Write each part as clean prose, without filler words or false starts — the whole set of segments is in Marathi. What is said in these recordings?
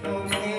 तुम्ही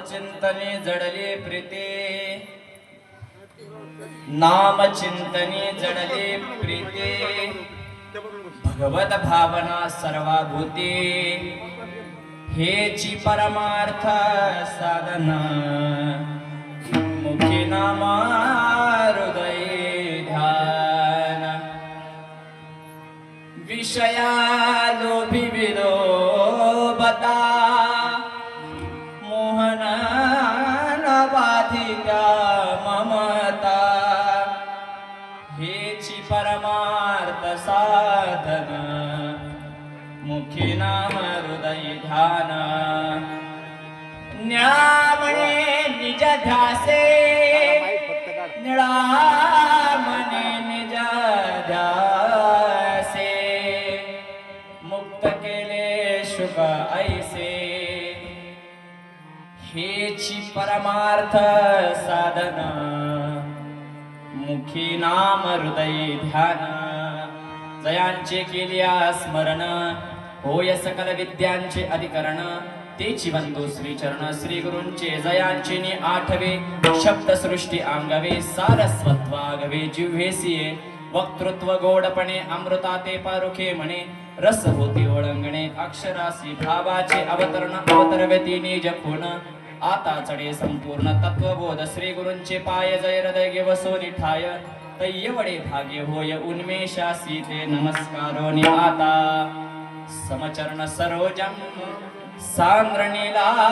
चिंतने जडले प्रीते, नाम चिंतने जडले प्रीते, भगवत भावना सर्वाभूते, हेची परमार्थ साधना, मुखी नाम हृदय ध्यान, विषया लोभी विलोभता, मोहन नवाधिका ममता, हेची परमार्थ साधन, मुखी नाम हृदय ध्यान, न्यामणे निज ध्यासे, निळामणे निज ध्यासे, मुक्त केले शुक ऐसे, हेची परमार्थ साधन, मुखी नाम हृदय ध्यान, जयांचे केलिया स्मरण, होय सकल विद्यांचे अधिकरण, तेची वंदो श्री चरण, श्री गुरूंचे जयांचे नि आठवे, शब्द सृष्टी अंगवे, सारस्वत्वागवे जिव्हेसिये, वक्तृत्व गोडपणे, अमृता ते पारुखे म्हणे, रस होती ओळंगणे, अक्षरासी भावाचे अवतरण, अवतरवती निज खूण, आता चढे संपूर्ण तत्वबोध, श्री गुरूंचे पाय, जय हृदय गे वसोनी ठाय, तय्यवडे भाग्य होय उन्मेषासी ते नमस्कारो नि आता, समचरण सरोजम सांद्रणीलाबुदाभम,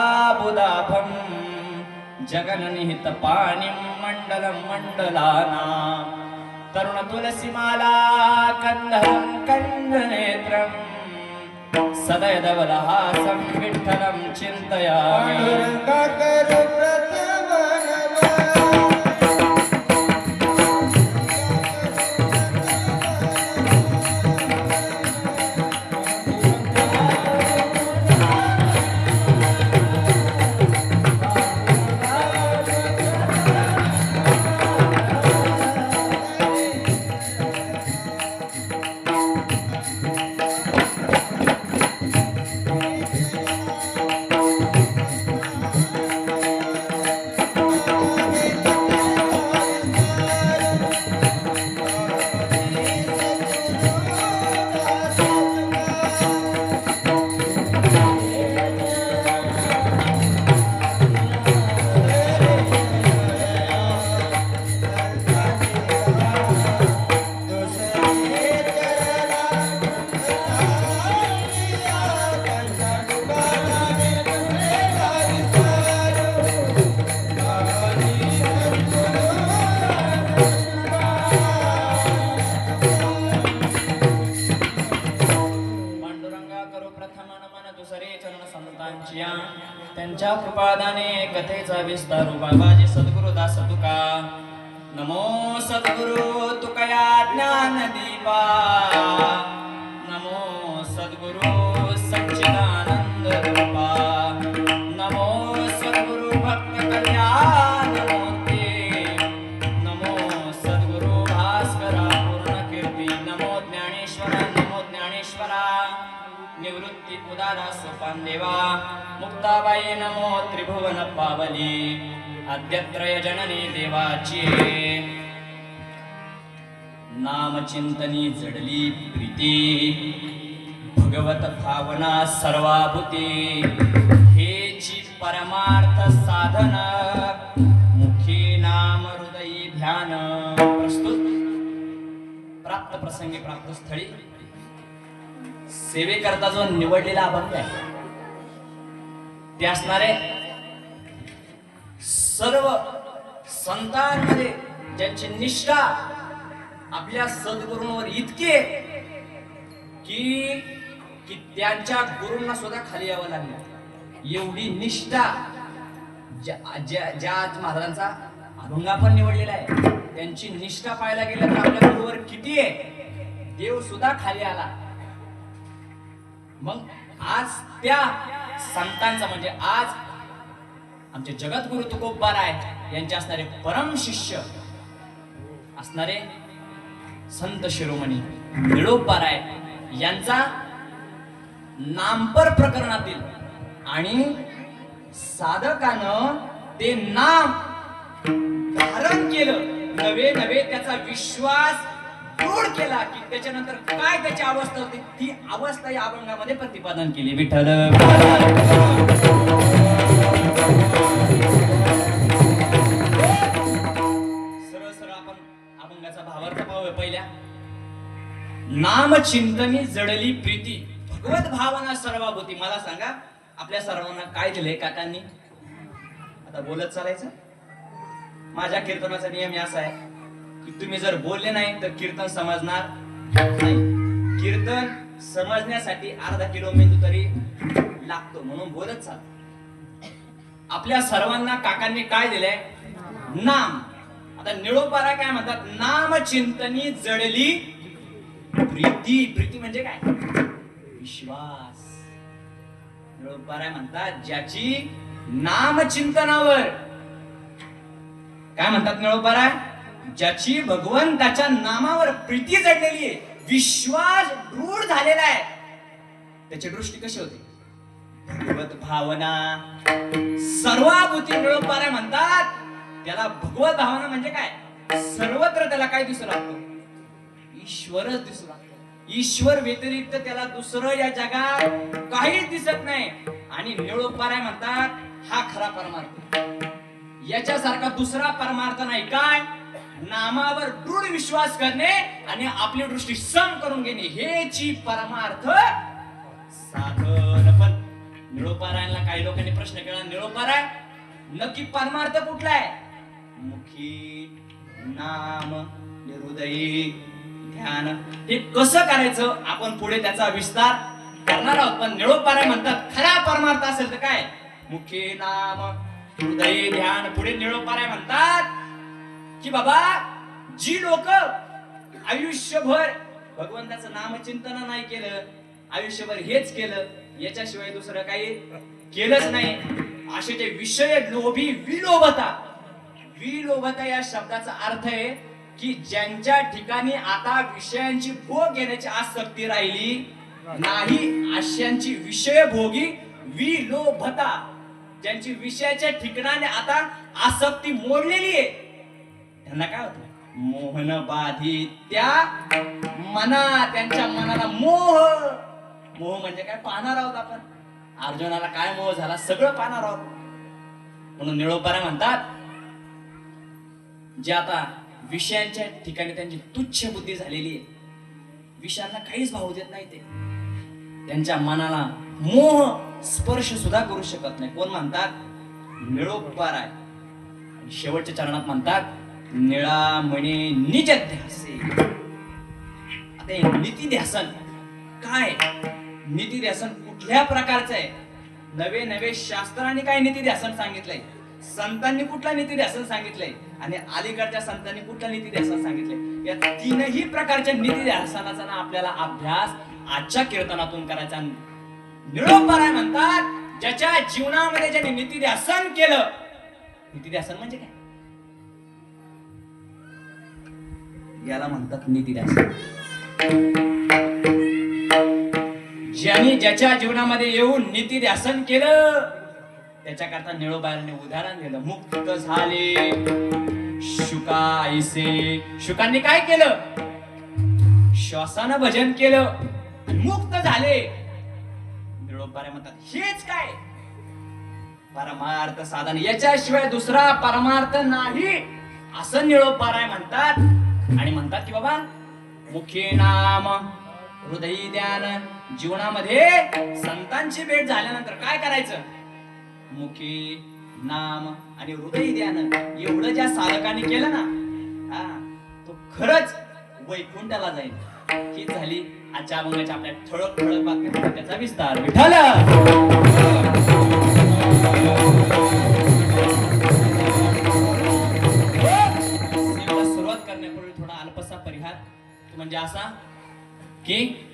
जगननिहित पाणिं मंडलं मंडलाना, तरुण तुलसीमाला कंदहं कंदनेत्रं, सदयदवलहासं विठ्ठलं चिन्तयामि। त्यांच्या कृपादाने कथेचा विस्तार बाबाजी सद्गुरु दास तुका, नमो सद्गुरु तुकया ज्ञान दीपा, नमो सद्गुरु सच्चिदानंद रूपा, नमो सद्गुरु भक्त कल्याण मूर्ती, नमो सद्गुरु भास्करा पूर्ण कीर्ती, नमो ज्ञानेश्वरा निवृत्ती उदारा सोपान देवा, मुक्ताबाई नमो त्रिभुवन पावली, आद्यत्रय जननी देवाची, नाम चिंतनी जडली प्रीती, भगवत भावना सर्वाभूती, हेची परमार्थ साधन, मुखी नाम हृदय ध्यान। प्रस्तुत प्राप्त प्रसंगी प्राप्त स्थळी सेवेकरता जो निवडलेला अभंग आहे, ते असणारे सर्व संतांमध्ये ज्यांची निष्ठा आपल्या सद्गुरूंवर इतके की त्यांच्या गुरूंना सुद्धा खाली यावं लागलं, एवढी निष्ठा ज्या महाराजांचा अभंग आपण निवडलेला आहे, त्यांची निष्ठा पाहायला गेलं तर आपल्या गुरूवर किती आहे, देव सुद्धा खाली आला। मग आज त्या संतांचा म्हणजे आज आमचे जगद्गुरु तुकोबा राय यांचे असणारे परम शिष्य असणारे संत शिरोमणी निळोबा राय यांचा नामपर प्रकरणातील आणि साधकानं ते नाम धारण केलं, नवे नवे त्याचा विश्वास दृढ केला की त्याच्यानंतर काय त्याची अवस्था होती ती अवस्था या अभंगामध्ये प्रतिपादन केली. विठ्ठल सरळ सरळ आपण अभंगाचा भावार्थ पाहूया. पहिल्या नाम चिंतनी जडली प्रीती, भगवत भावना सर्वाभूती. मला सांगा आपल्या सर्वांना काय दिलंय काकांनी? आता बोलत चालायचं. माझ्या कीर्तनाचा नियम असा आहे की तुम्ही जर बोलले नाही तर कीर्तन समजणार नाही. कीर्तन समजण्यासाठी अर्धा किलो मेंदू तरी लागतो, म्हणून बोलत चाल. आपल्या सर्वांना काकांनी काय दिलंय? नाम. आता निळोपारा काय म्हणतात? नाम चिंतनी जडली प्रीती. प्रीती म्हणजे काय? विश्वास. निळोपारा म्हणतात ज्याची नाम चिंतनावर, काय म्हणतात निळोपारा? ज्याची भगवंताच्या नामावर प्रीती जडलेली आहे, विश्वास दृढ झालेला आहे, त्याची दृष्टी कशी होते? भगवत भावना सर्वाभूती. निळोपारा म्हणतात त्याला भगवत भावना म्हणजे काय? सर्वत्र त्याला काय दिसू लागतो? ईश्वरच दिसू लागतो. ईश्वर व्यतिरिक्त त्याला दुसरं या जगात काहीच दिसत नाही. आणि निळोपारा म्हणतात हा खरा परमार्थ. याच्यासारखा दुसरा परमार्थ नाही. काय? नामावर दृढ विश्वास करणे आणि आपली दृष्टी सम करून घेणे, हेची परमार्थ साधन. पण निळोपारायणला काही लोकांनी प्रश्न केला, निळोपाराय नक्की परमार्थ कुठला आहे? मुखी नाम हृदयी ध्यान. हे कसं करायचं आपण पुढे त्याचा विस्तार करणार आहोत. पण निळोपाराय म्हणतात खरा परमार्थ असेल तर काय? मुखी नाम हृदयी ध्यान. पुढे निळोपाराय म्हणतात की बाबा जी लोक आयुष्यभर भगवंताचं नामचिंतन नाही केलं, आयुष्यभर हेच केलं, याच्याशिवाय दुसरं काही केलंच नाही, असे जे विषय लोभी विलोभता. विलोभता या शब्दाचा अर्थ आहे की ज्यांच्या ठिकाणी आता विषयांची भोग घेण्याची आसक्ती राहिली नाही, अशांची विषय भोगी विलोभता. ज्यांची विषयाच्या ठिकाणी आता आसक्ती मोडलेली आहे, त्यांना काय होतं? मोहन बाधित त्या मना. त्यांच्या मनाला मोह. मोह म्हणजे काय? पाहणार आहोत आपण. अर्जुनाला काय मोह झाला? सगळं पाहणार आहोत. म्हणून निळोपारा म्हणतात जे आता विषयांच्या ठिकाणी त्यांची तुच्छ बुद्धी झालेली आहे, विषयांना काहीच भाव देत नाही, ते त्यांच्या मनाला मोह स्पर्श सुद्धा करू शकत नाही. कोण म्हणतात? निळोपारा. आणि शेवटच्या चरणात म्हणतात निळा म्हणे निज ध्यासे. आता हे नीतिध्यासन काय? नीतिध्यासन कुठल्या प्रकारचं आहे? नवे नवे शास्त्रांनी काय नीतिध्यासन सांगितलंय? संतांनी कुठला नीतिध्यासन सांगितलंय? आणि अलीकडच्या संतांनी कुठला नीतिध्यासन सांगितलंय? या तीनही प्रकारच्या नीतिध्यासनाचा ना आपल्याला अभ्यास आजच्या कीर्तनातून करायचा. निळोपाराय म्हणतात ज्याच्या जीवनामध्ये ज्याने नीतिध्यासन केलं. नीतिध्यासन म्हणजे काय? याला म्हणतात नीतिध्यासन. ज्यांनी ज्याच्या जीवनामध्ये येऊन नीतिध्यासन केलं त्याच्याकरता निळोबाराने उदाहरण दिलं. मुक्त झाले शुकाईसे. शुकांनी काय केलं? श्वासानं भजन केलं, मुक्त झाले. निळोबारा म्हणतात हेच काय? परमार्थ साधन. याच्याशिवाय दुसरा परमार्थ नाही असं निळोबाराय म्हणतात. आणि म्हणतात की बाबा मुखी नाम हृदयी ध्यान. जीवनामध्ये संतांची भेट झाल्यानंतर काय करायचं? मुखी नाम आणि हृदयी ध्यान एवढं ज्या साधकाने केलं ना, तो खरंच वैकुंठाला जाईल. ही झाली आजच्या अभंगाच्या आपल्या ठळक ठळक बातमी, त्याचा विस्तार. विठ्ठल सुरुवात करण्यापूर्वी थोडा अल्पसा परिहार म्हणजे असा की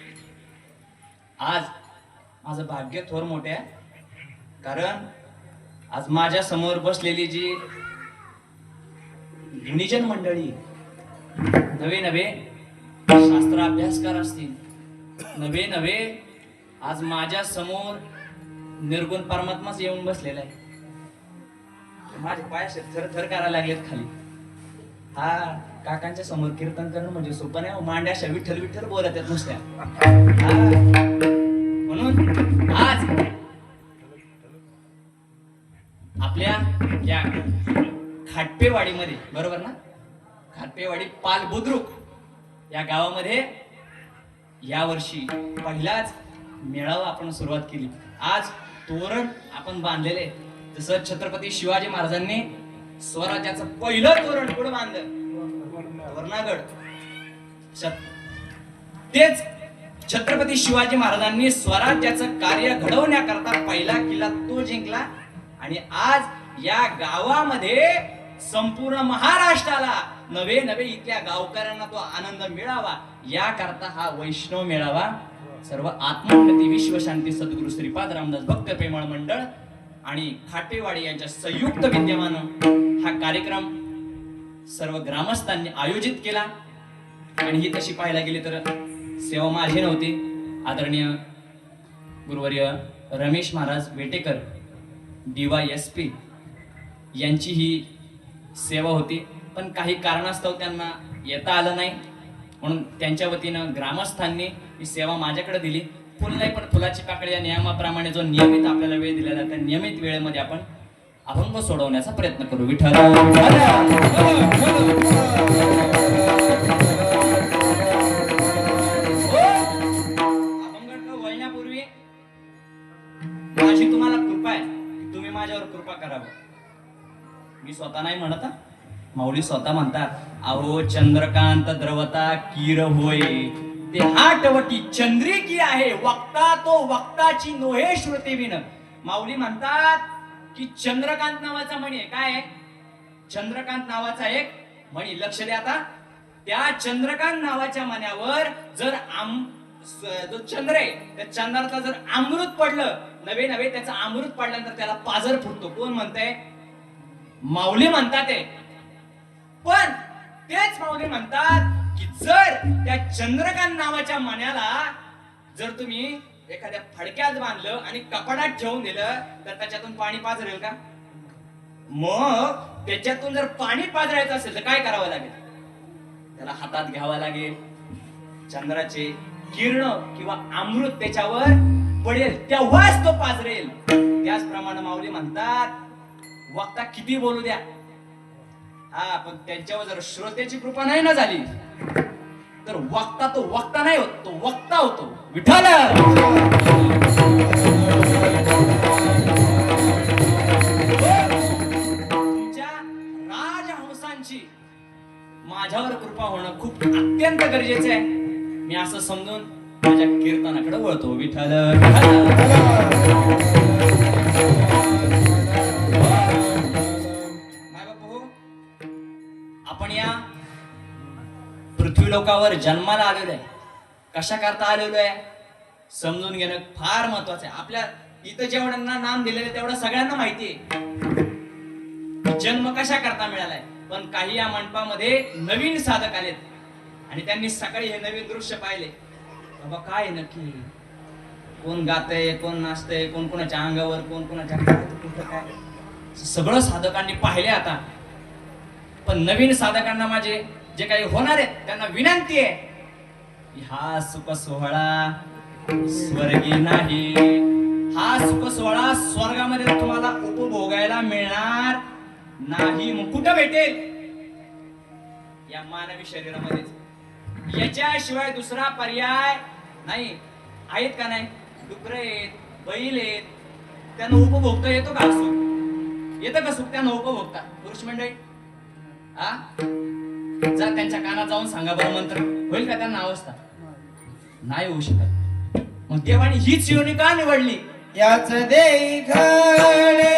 आज माझं भाग्य थोर मोठे आहे. कारण आज माझ्या समोर बसलेली जी गुणीजन मंडळी, नवे नवे शास्त्र अभ्यासकार असतील, नवे नवे आज माझ्या समोर निर्गुण परमात्माच येऊन बसलेला आहे. माझे पाय असे थर थर करायला लागलेत खाली. हा काकांच्या समोर कीर्तन करणं म्हणजे सोपं नाही. मांड्या अशा विठ्ठल विठ्ठल बोलत आहेत नुसत्या. म्हणून आज आपल्या या खाटपेवाडीमध्ये, बरोबर ना, खाटपेवाडी पाल बुद्रुक या गावामध्ये या वर्षी पहिलाच मेळावा आपण सुरुवात केली. आज तोरण आपण बांधलेले. जसं छत्रपती शिवाजी महाराजांनी स्वराज्याचं पहिलं तोरण कुठं बांधलं? तोरणागड. तेच छत्रपती शिवाजी महाराजांनी स्वराज्याचं कार्य घडवण्याकरता पहिला किल्ला तो जिंकला. आणि आज या गावामध्ये संपूर्ण महाराष्ट्राला नवे नवे इथल्या गावकऱ्यांना तो आनंद मिळावा याकरता हा वैष्णव मेळावा सर्व आत्मोन्नती विश्वशांती सद्गुरू श्रीपाद रामदास भक्त प्रेमळ मंडळ आणि खाटेवाडी यांच्या संयुक्त विद्यमानं हा कार्यक्रम सर्व ग्रामस्थांनी आयोजित केला. आणि ही तशी पाहायला गेली तर सेवा माझी नव्हती. आदरणीय गुरुवर्य रमेश महाराज वेटेकर DYSP यांची ही सेवा होती. पण काही कारणास्तव त्यांना येता आलं नाही, म्हणून त्यांच्या वतीनं ग्रामस्थांनी ही सेवा माझ्याकडे दिली. फुल नाही पण फुलाची पाकळी या नियमाप्रमाणे जो नियमित आपल्याला वेळ दिलेला त्या नियमित वेळेमध्ये आपण अभंग सोडवण्याचा प्रयत्न करू. विठ्ठल अभंग वळण्यापूर्वी माझी तुम्हाला कृपा आहे, तुम्ही माझ्यावर कृपा करावं. मी स्वतः नाही म्हणत, माऊली स्वतः म्हणतात, अहो चंद्रकांत द्रवता किर होय ते हाटवटी चंद्रिकी आहे, वक्ता तो वक्ताची नोहे श्रुती विन. माऊली म्हणतात की चंद्रकांत नावाचा म्हणी आहे. काय आहे? चंद्रकांत नावाचा एक म्हणी. लक्ष द्या आता. त्या चंद्रकांत नावाच्या मण्यावर जर जो चंद्र आहे त्या चंद्राचा जर अमृत पडलं, नवे नवे त्याचं अमृत पडल्यानंतर त्याला पाझर फुटतो. कोण म्हणतंय? माऊली म्हणतात. पण तेच माऊली म्हणतात की जर त्या चंद्रकांत नावाच्या मण्याला जर तुम्ही एखाद्या फडक्यात बांधलं आणि कपाटात ठेवून दिलं तर त्याच्यातून पाणी पाझरेल का? मग त्याच्यातून जर पाणी पाझरायचं असेल तर काय करावं लागेल? त्याला हातात घ्यावं लागेल. चंद्राचे किरण किंवा अमृत त्याच्यावर पडेल तेव्हाच तो पाझरेल. त्याचप्रमाणे माऊली म्हणतात वक्ता किती बोलू द्या, पण त्यांच्यावर जर श्रोत्याची कृपा नाही ना झाली तर वक्ता तो वक्ता नाही होत, तो वक्ता होतो. विठ्ठल तुमच्या राजहंसांची माझ्यावर कृपा होणं खूप अत्यंत गरजेचं आहे. मी असं समजून माझ्या कीर्तनाकडे वळतो. विठ्ठल आपण या पृथ्वी लोकावर जन्माला आलेलो आहे. कशा करता आलेलो आहे समजून घेणं फार महत्वाचं आहे. आपल्या इथं जेवढ्यांना नाम दिलेलं तेवढं सगळ्यांना माहिती आहे जन्म कशा करता मिळालाय. पण काही या मंडपामध्ये नवीन साधक आलेत आणि त्यांनी सकाळी हे नवीन दृश्य पाहिले. बाबा काय नक्की कोण गातय, कोण नाचतय, कोण कोणाच्या अंगावर, कोण कोणाच्या काय सगळं साधकांनी पाहिले. आता पण नवीन साधकांना माझे जे काही होणार आहेत त्यांना विनंती आहे, हा सुख सोहळा स्वर्गी नाही. हा सुख सोहळा स्वर्गामध्ये तुम्हाला उपभोगायला मिळणार नाही. मग कुठं भेटेल? या मानवी शरीरामध्येच. याच्याशिवाय दुसरा पर्याय नाही. आहेत का नाही? डुकर आहेत, बैल आहेत, त्यांना उपभोगता येतो का सुख? येतं का सुख त्यांना उपभोगता? पुरुष मंडळी जा त्यांच्या कानात जाऊन सांगा बरं मंत्र, होईल का त्यांना अवस्था? नाही होऊ शकत. मग देवाने हीच योनी का निवडली? याच देई घडे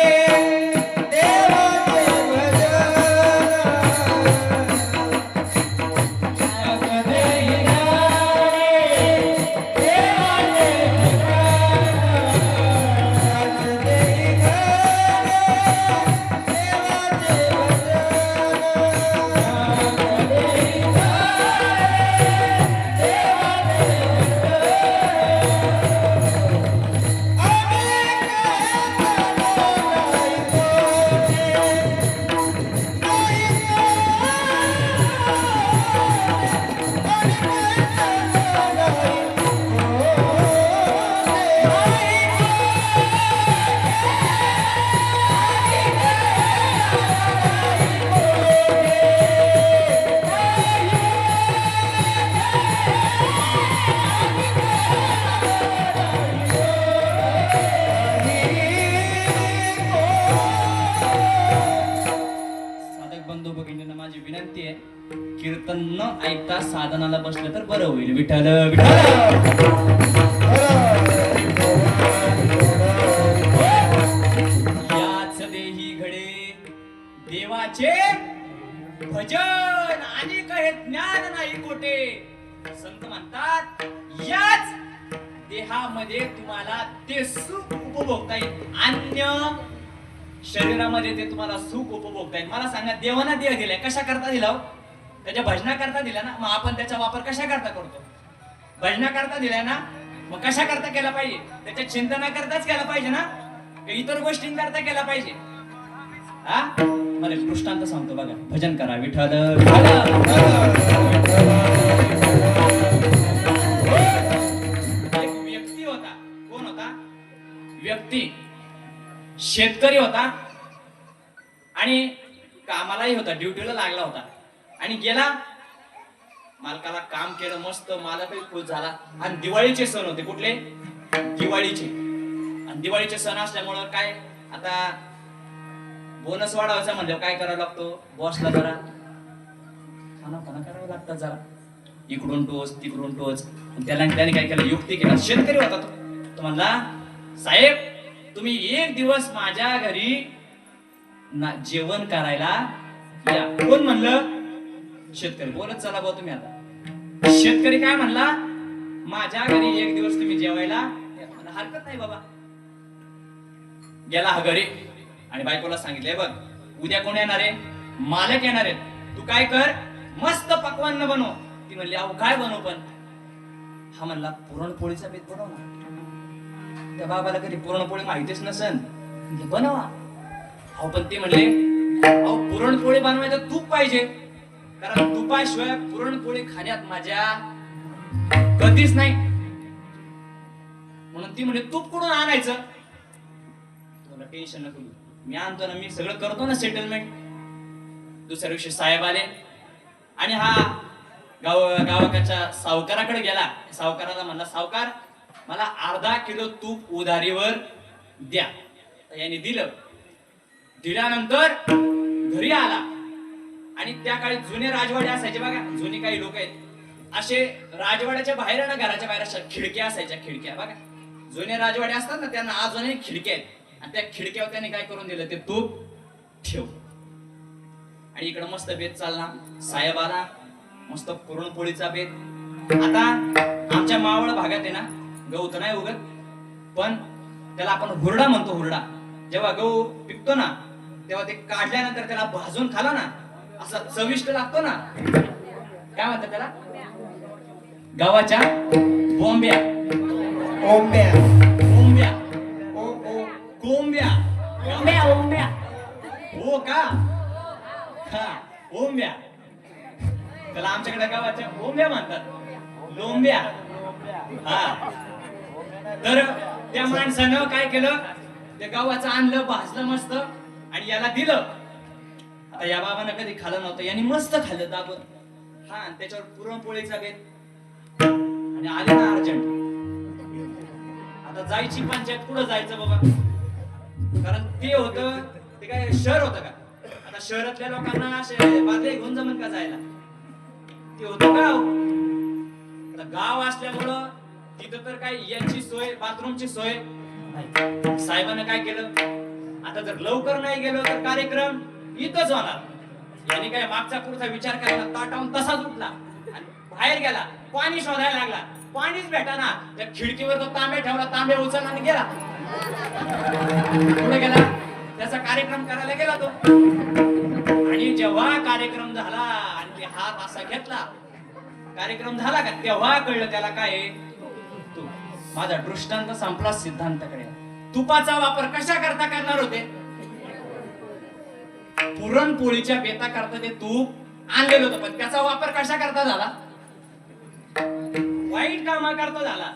बंधू भगिनींना माझी विनंती आहे, कीर्तन न ऐकता साधनाला बसलं तर बरं होईल. विठ्ठल विठ्ठल. याच देही घडे देवाचे भजन आणि काही ज्ञान नाही कोठे. संत म्हणतात याच देहामध्ये तुम्हाला ते सुख उपभोगता येईल, अन्य शरीरामध्ये ते तुम्हाला सुख उपभोगता येईल. मला सांगा, देवाना देह दिलाय कशा करता दिला? त्याच्या भजना करता दिला ना, मग आपण त्याचा वापर कशा करता करतो? भजना करता दिलाय ना, मग कशा करता केला पाहिजे? त्याच्या चिंतना करताच केला पाहिजे ना, इतर गोष्टींकरता केला पाहिजे. हा, मला एक दृष्टांत सांगतो बघा. भजन करा विठ्ठल एक व्यक्ती होता. कोण होता? व्यक्ती शेतकरी होता आणि कामालाही होता, ड्युटीला लागला होता आणि गेला. मालकाला काम केलं मस्त, मालकही खुश झाला. आणि दिवाळीचे सण होते. कुठले? दिवाळीचे. आणि दिवाळीचे सण असल्यामुळं काय, आता बोनस वाढवायचा म्हणजे काय करावं लागतो? बॉसला जरा खाना करावं लागतं, जरा इकडून टोच तिकडून टोच. त्याने काय केलं? युक्ती केला. शेतकरी होता तो म्हणला, साहेब तुम्ही एक दिवस माझ्या घरी जेवण करायला या. कोण म्हणलं? शेतकरी. बोलत चला भाऊ तुम्ही. आता शेतकरी काय म्हणला? माझ्या घरी एक दिवस तुम्ही जेवायला या. मला हरकत नाही बाबा. गेला हा घरी आणि बायकोला सांगितलंय, बघ उद्या कोण येणार आहे? मालक येणार आहेत. तू काय कर, मस्त पक्वान्न बनव. ती म्हणली, अहो काय बनव? पण हा म्हणला, पुरणपोळीचा बेत बनव ना. त्या बाबाला कधी पुरणपोळी माहितीच नसन, बनवा. अहो पण ते म्हणले, अहो पुरणपोळी बनवायचं तूप पाहिजे, कारण तुपाशिवाय पुरणपोळी खाण्यात माझ्या कधीच नाही. म्हणून ती म्हणजे तूप कुठून आणायचं? तुला टेन्शन नको, मी आणतो ना, मी सगळं करतो ना सेटलमेंट. दुसऱ्या दिवशी साहेब आले आणि हा गावाकडच्या सावकाराकडे गेला. सावकाराला म्हणला, सावकार मला अर्धा किलो तूप उधारीवर द्या. याने दिलं. दिल्यानंतर घरी आला आणि त्या काळी जुने राजवाडे असायचे बघा. जुने काही लोक आहेत असे, राजवाड्याच्या बाहेर ना, घराच्या बाहेर अशा खिडक्या असायच्या. खिडक्या बघा, जुने राजवाडे असतात ना, त्यांना अजूनही खिडक्या आहेत. आणि त्या खिडक्यावर त्याने काय करून दिलं? ते तूप ठेव. आणि इकडं मस्त बेत चालला. साहेब आला, मस्त पुरणपोळीचा बेत. आता आमच्या मावळ भागात आहे ना, गहू तर नाही उगत, पण त्याला आपण हुरडा म्हणतो. हुरडा जेव्हा गहू पिकतो ना, तेव्हा ते काढल्यानंतर त्याला भाजून खाला ना, असा चविष्ट लागतो ना. काय म्हणतात त्याला? गव्हाच्या बोंब्या. ओंब्या. बोंब्या. ओ ओ कोंब्या. ओंब्या ओंब्या. हो का? हा, ओंब्या. त्याला आमच्याकडे गावाच्या ओंब्या म्हणतात. लोंब्या. हा. तर त्या माणसानं काय केलं? त्या गव्हाचं आणलं, भाजलं मस्त आणि याला दिलं. आता या बाबानं कधी खाल्लं नव्हतं, यांनी मस्त खाल्लं दाबून. हा, आणि त्याच्यावर पुरणपोळीचा बेत. आणि आले ना अर्जंट. आता जायची पंचायत, कुठं जायचं बाबा? कारण ते होतं, ते काय शहर होतं का? आता शहरातल्या लोकांना असे बादले घेऊन जमन का जायला? ते होतं गाव. आता गाव असल्यामुळं तिथं तर काय याची सोय, बाथरूमची सोय नाही. साहेबांना काय केलं? आता जर लवकर नाही गेलो तर कार्यक्रम इथंच होणार. याने काय मागचा पुढचा विचार करायला, ताटावून तसाच उठला आणि बाहेर गेला. पाणी शोधायला लागला. पाणीच भेटाना. त्या खिडकीवर तो तांबे ठेवला, तांबे उचलला आणि गेला. पुढे गेला, त्याचा कार्यक्रम करायला गेला तो. आणि जेव्हा कार्यक्रम झाला आणि ते हात असा घेतला, कार्यक्रम झाला का, तेव्हा कळलं त्याला काय आहे. तू माझा दृष्टांत संपला सिद्धांताकडे. तुपाचा वापर कशा करता करणार होते? पुरणपोळीच्या बेता करता ते तूप आणलेलं होतं, पण त्याचा वापर कशा करता झाला? वाईट कामा करता झाला.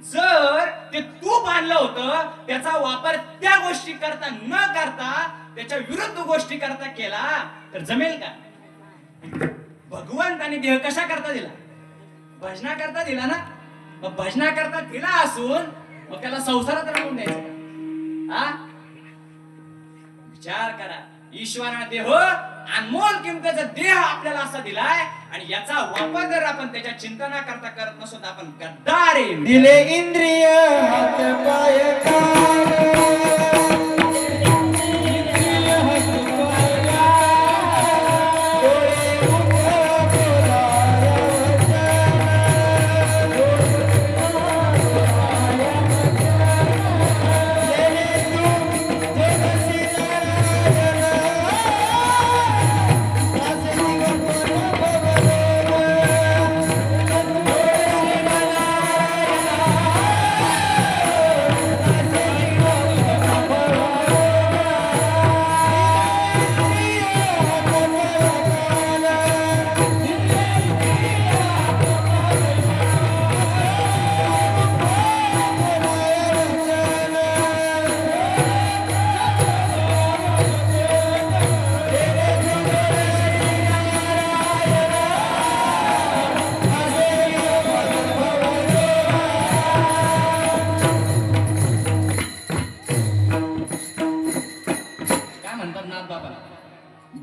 जर ते तूप आणलं होतं, त्याचा वापर त्या गोष्टी करता न करता त्याच्या विरुद्ध गोष्टी करता केला तर जमेल का? भगवंताने देह कशा करता दिला? भजना करता दिला ना. मग भजना करता दिला असून मग त्याला संसारात राहून द्यायचं? हा, विचार करा. ईश्वराने देह अनमोल किमतीचा देह आपल्याला असा दिलाय आणि याचा वापर जर आपण त्याच्या चिंतना करता करत नसो तर आपण गद्दार आहे. दिले इंद्रिय हात पाय कान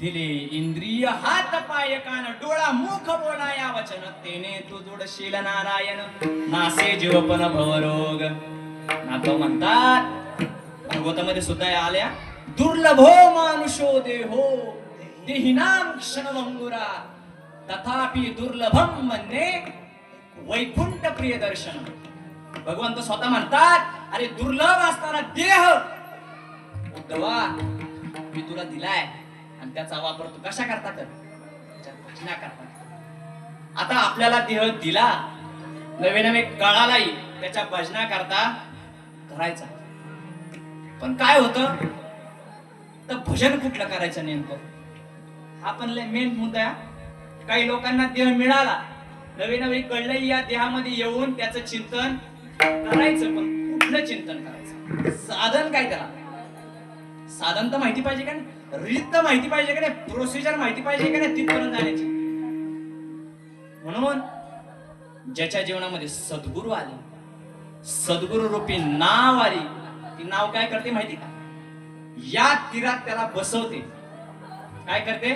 दिले इंद्रिय हात पाय कान डोळा मुख बोला या वचन तेने तू जोडशील नारायण नासे जीवपन भवरोग. नाथ म्हणतात भागवतामध्ये सुद्धा या आल्या दुर्लभो मानुषो देहो देहिनाम क्षणभंगुरा तथापि दुर्लभम म्हणणे वैकुंठ प्रिय दर्शन. भगवंत स्वतः म्हणतात अरे दुर्लभ असणारा देह उद्धवा मी तुला दिलाय आणि त्याचा वापर तू कशा करता कर भजना करता. आता आपल्याला देह दिला नवे नवे कळालाही त्याच्या भजना करता करायचा पण काय होतं तर भजन कुठलं करायचं नेमकं हा पण मेन मुद्दा आहे. काही लोकांना देह मिळाला नवे नवे कळलंही या देहामध्ये येऊन त्याचं चिंतन करायचं पण कुठलं चिंतन करायचं साधन काय त्याला साधन तर माहिती पाहिजे का नाही रीत तर माहिती पाहिजे का नाही प्रोसिजर माहिती पाहिजे का नाही तिथपर्यंत जाण्याची. म्हणून ज्याच्या जीवनामध्ये सद्गुरू आले सद्गुरू रूपी नाव आली ती नाव काय करते माहिती का या तीरात त्याला बसवते. काय करते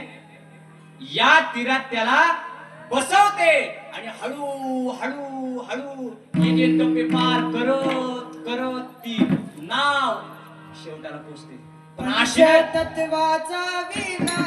या तीरात त्याला बसवते आणि हळू हळू हळू एक एक टप्पे पार करत करत ती नाव शेवटाला पोहोचते. पण अशा तत्वाचा विना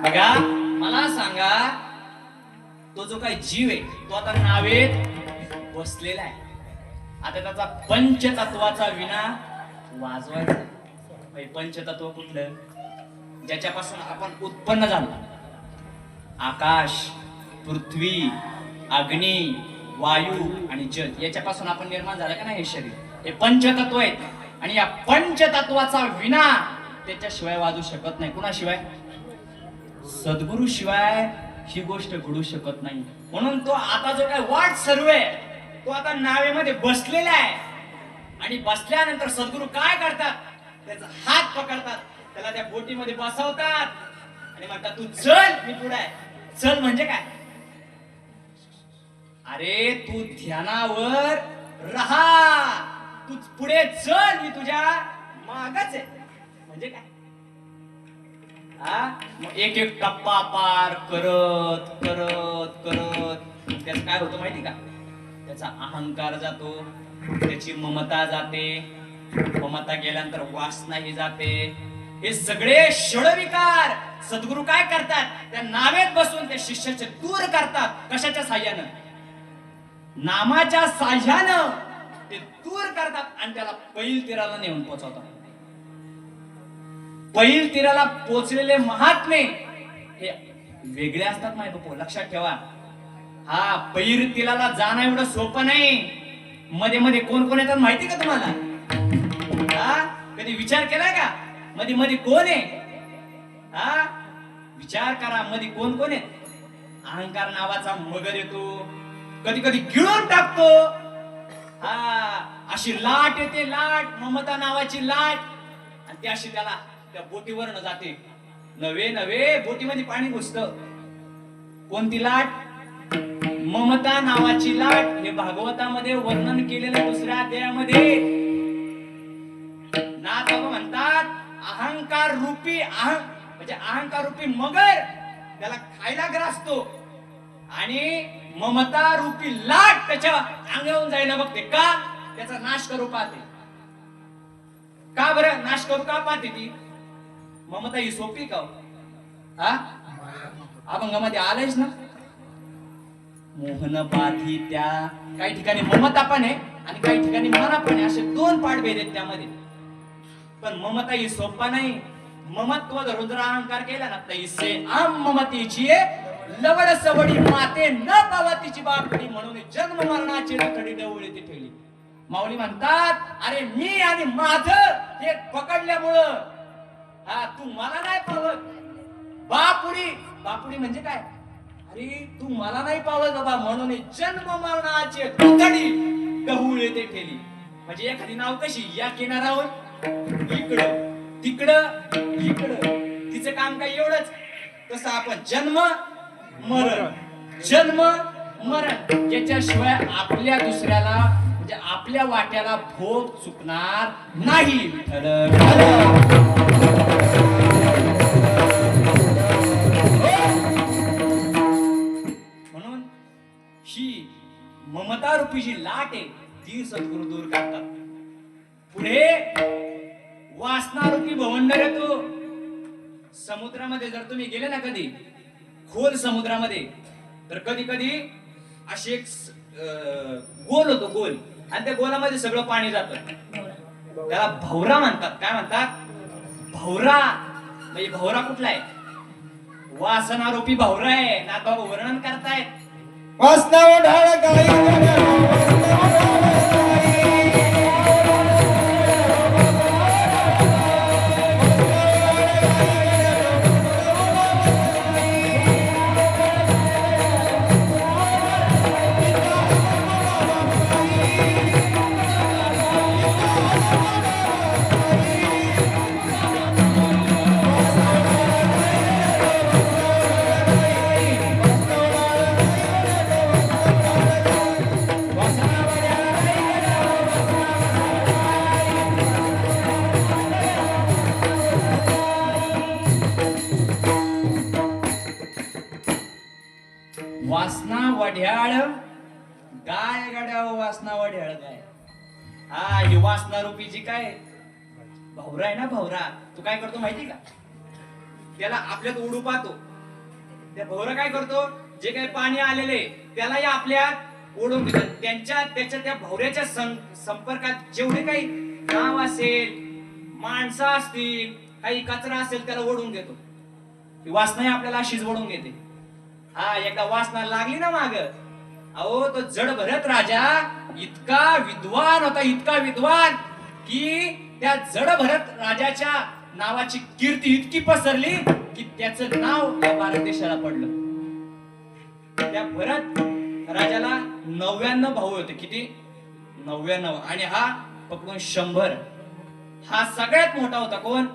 बघा मला सांगा तो जो काही जीव आहे तो आता नावेत बसलेला आहे. आता त्याचा पंचतत्वाचा विना वाजवायचा. पंचतत्व कुठलं ज्याच्यापासून आपण उत्पन्न झालो आकाश पृथ्वी अग्नी वायू आणि जल याच्यापासून आपण निर्माण झालं का नाही हे शरीर हे पंचतत्व आहेत आणि या पंचतत्वाचा विना त्याच्याशिवाय वाजू शकत नाही. कुणाशिवाय सद्गुरु शिवाय ही गोष्ट घडू शकत नाही. म्हणून तो आता जो काय वाट सर्व आहे तो आता नावेमध्ये बसलेला आहे आणि बसल्यानंतर सद्गुरु काय करतात त्याचा हात पकडतात त्याला त्या बोटीमध्ये बसवतात आणि म्हणतात तू चल मी पुढे आहे. चल म्हणजे काय अरे तू ध्यानावर राहा तू पुढे चल मी तुझ्या मागच आहे म्हणजे काय हा मग एक एक टप्पा पार करत करत करत त्याचं काय होतं माहिती का? त्याचा अहंकार जातो, त्याची ममता जाते, ममता गेल्यानंतर वासनाही जाते. हे सगळे षडविकार सद्गुरु काय करतात? त्या नावेत बसून त्या शिष्याचे दूर करतात. कशाच्या साह्यानं? नामाच्या साह्यानं ते दूर करतात आणि त्याला पैल तीराला नेऊन पोहोचवतात. पैल तीराला पोचलेले महात्मे हे वेगळे असतात माहिती बापू, लक्षात ठेवा. हा पैल तीराला जाणं एवढं सोपं नाही. मध्ये मध्ये कोण कोण येतात माहिती का तुम्हाला? हा कधी विचार केलाय का? मध्ये मध्ये कोण आहे? हा विचार करा, मध्ये कोण कोण आहे? अहंकार नावाचा मगर येतो, कधी कधी गिळून टाकतो. हा अशी लाट येते, लाट, ममता नावाची लाट, आणि ती अशी त्याला त्या बोटीवर न जाते. नवे नवे बोटीमध्ये पाणी घुसतं. कोणती लाट? ममता नावाची लाट. हे भागवतामध्ये वर्णन केलेलं दुसऱ्या अध्यायामध्ये. नाथ बाबा म्हणतात अहंकार रूपी म्हणजे अहंकार रूपी मगर त्याला खायला ग्रासतो आणि ममता रूपी लाट त्याच्या अंगावरून जायला बघते. का? त्याचा नाश करू पाहते. का बरं नाश करू का पाहते ती? ममता ही सोपी का? हा अभंगामध्ये आलंयच ना, मोहन बाधी त्या. काही ठिकाणी ममता पण आहे आणि काही ठिकाणी मना पण आहे. असे दोन पाठभेद आहेत त्यामध्ये. पण ममता ही सोपा नाही. ममत्व धरून जर अहंकार केला ना, तैसे आम ममतेची लवड सवडी माते न पावा तिची बापडी, म्हणून जन्म मरणाची रखडी डवळी ती ठेवली. माऊली म्हणतात अरे मी आणि माझं हे पकडल्यामुळं हा तू मला नाही पावत. बापुडी, बापुडी म्हणजे काय? अरे तू मला नाही पावत बाबा, म्हणून जन्म मरणाची रखडी डवळी ती ठेवली. म्हणजे एखादी नाव कशी या किनारावर इकडं तिकडं इकडं, तिचं काम काय एवढंच. तसं आपण जन्म मरण, जन्म मरण याच्याशिवाय आपल्या दुसऱ्याला म्हणजे आपल्या वाट्याला भोग चुकणार नाही. म्हणून ही ममता रूपी जी लाट आहे ती सद्गुरु दूर करतात. पुढे वासना रूपी भवंडर येतो. समुद्रामध्ये जर तुम्ही गेले ना कधी खोल समुद्रामध्ये, तर कधी कधी अशी एक गोल होतो, गोल, आणि त्या गोलामध्ये सगळं पाणी जातं. त्याला भवरा म्हणतात. काय म्हणतात? भवरा. म्हणजे भवरा कुठला आहे? वासना रूपी भवरा आहे. नाथबाबा वर्णन करतायत. वासना ओढाळ गाई वासना वढ्याळ गाय गाड्या, वासना वढ्याळ गाय. हा ही वासना रूपी जी काय भवरा आहे ना, भवरा, तू काय करतो माहिती का? त्याला आपल्यात उडू पाहतो. त्या भवरा काय करतो? जे काही पाणी आलेले त्यालाही आपल्यात ओढून घेतात. त्याच्या त्या भवऱ्याच्या संपर्कात जेवढे काही गाव असेल, माणसं असतील, काही कचरा असेल त्याला ओढून घेतो. ती वासना आपल्याला अशीच ओढून घेते. हा एकदा वासना लागली ना माग, अहो तो जड भरत राजा इतका विद्वान होता, इतका विद्वान की त्या जड भरत राजाच्या नावाची कीर्ती इतकी पसरली की त्याचं नाव या भारत देशाला पडलं. त्या भरत राजाला 99 भाऊ होते. किती? 99. आणि हा पकडून 100. हा सगळ्यात मोठा होता. कोण?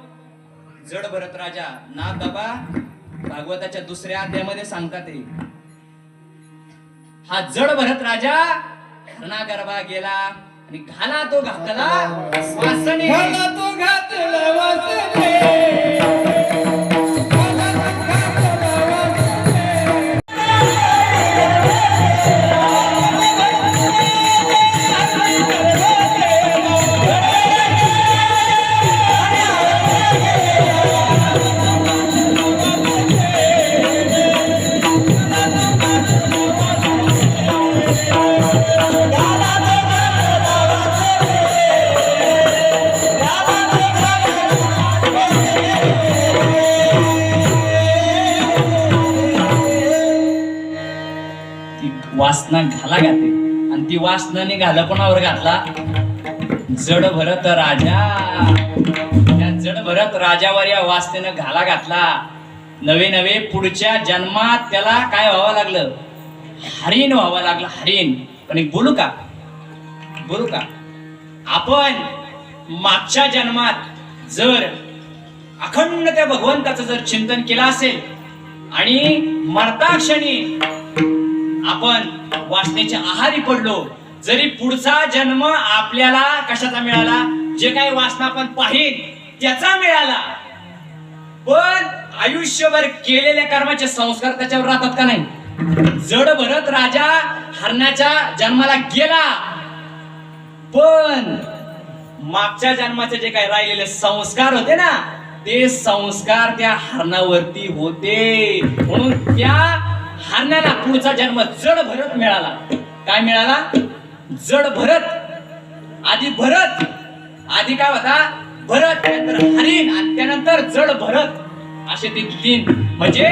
जड भरत राजा. ना बाबा भागवताच्या दुसऱ्या अध्यायामध्ये सांगतात ते. हा जड भरत राजा घरनागर्भा गेला आणि घाला तो घातला वासने, घाला तो घातला वासने. वासना घाला घाते आणि ती वासनाने घाला कोणावर घातला? जड भरत राजा. त्या जड भरत राजावर या वासनेनं घाला घातला. नवे नवे पुढच्या जन्मात त्याला काय व्हावं लागलं? हरिण व्हावं लागलं, हरिण. पण एक बोलू का आपण मागच्या जन्मात जर अखंड त्या भगवंताचं जर चिंतन केलं असेल आणि मरता क्षणी आपण वासनेच्या आहारी पडलो, जरी पुढचा जन्म आपल्याला कशाचा मिळाला? जे काही वासना आपण पाहिन त्याचा मिळाला, पण आयुष्यभर केलेल्या कर्माचे संस्कार त्याच्यावर राहतात का नाही? जड भरत राजा हरणाच्या जन्माला गेला, पण मागच्या जन्माचे जे काही राहिलेले संस्कार होते ना, ते संस्कार त्या हरणावरती होते. म्हणून त्या हरणाला पुढचा जन्म जड भरत मिळाला. काय मिळाला? जड भरत. आधी काय होता? भरत, त्यानंतर हरिण आणि त्यानंतर जड भरत, असे ते 3. म्हणजे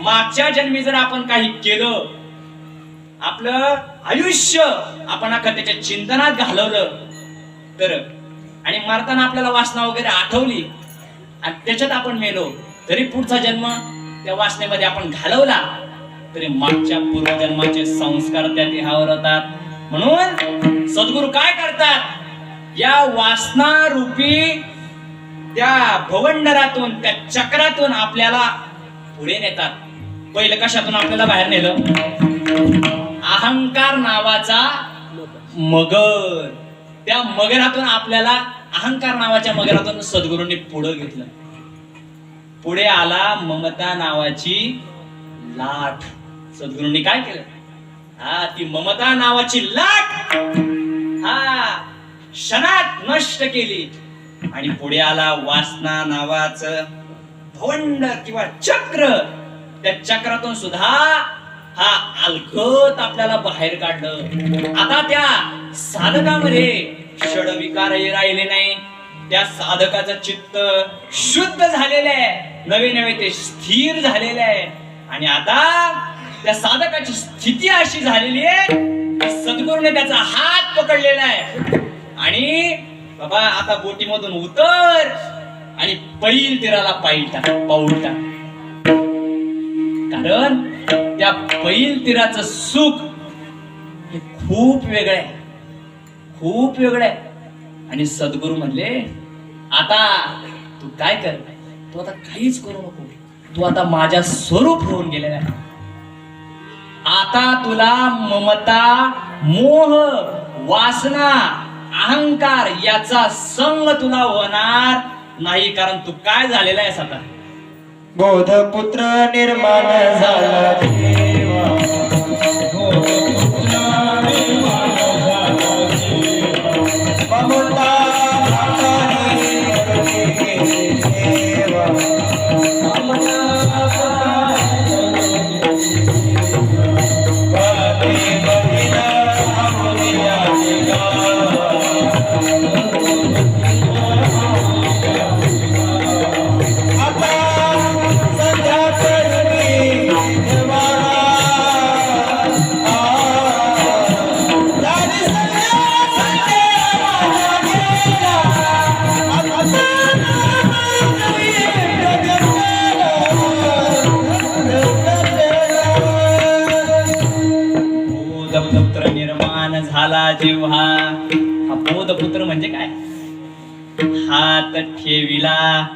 मागच्या जन्मी जर आपण काही केलं, आपलं आयुष्य आपण त्याच्या चिंतनात घालवलं तर, आणि मरताना आपल्याला वासना वगैरे आठवली आणि त्याच्यात आपण मेलो, तरी पुढचा जन्म त्या वासनेमध्ये आपण घालवला, तरी मागच्या पूर्वजन्माचे संस्कार त्या देहावर होतात. म्हणून सद्गुरू काय करतात? या वासना रूपी त्या भवंडरातून, त्या चक्रातून आपल्याला पुढे नेतात. पहिलं कशातून आपल्याला बाहेर नेलं? अहंकार नावाचा मगर. त्या मगरातून आपल्याला, अहंकार नावाच्या मगरातून सद्गुरूंनी पुढे घेतलं. पुढे आला ममता नावाची लाट. सद्गुरूंनी काय केलं? ती ममता नावाची लाट क्षणात नष्ट केली. आणि पुढे आला वासना नावाचं भवंड किंवा चक्र. त्या चक्रातून सुद्धा अलगत आपल्याला बाहेर काढलं. आता त्या साधकामध्ये षडविकारही राहिले नाही. त्या साधकाचं चित्त शुद्ध झालेलं आहे, नवे नवे ते स्थिर झालेले आहे. आणि आता त्या साधकाची स्थिती अशी झालेली आहे की सद्गुरूने त्याचा हात पकडलेला आहे आणि बाबा आता बोटीमधून उतर आणि पैल तीराला पाऊल टाक. कारण त्या पैल तीराचं सुख हे खूप वेगळं आहे. आणि सद्गुरू म्हणले, आता तू काय कर? तू आता काहीच करू नको. तू आता माझ्या स्वरूप होऊन गेलेला आहे. आता तुला ममता, मोह, वासना, अहंकार याचा संग तुला होणार नाही. कारण तू काय झालेला आहेस आता? बोधपुत्र निर्माण झाला देवा. ममता झाला जेव्हा. हा बोधपुत्र म्हणजे काय? हात ठेविला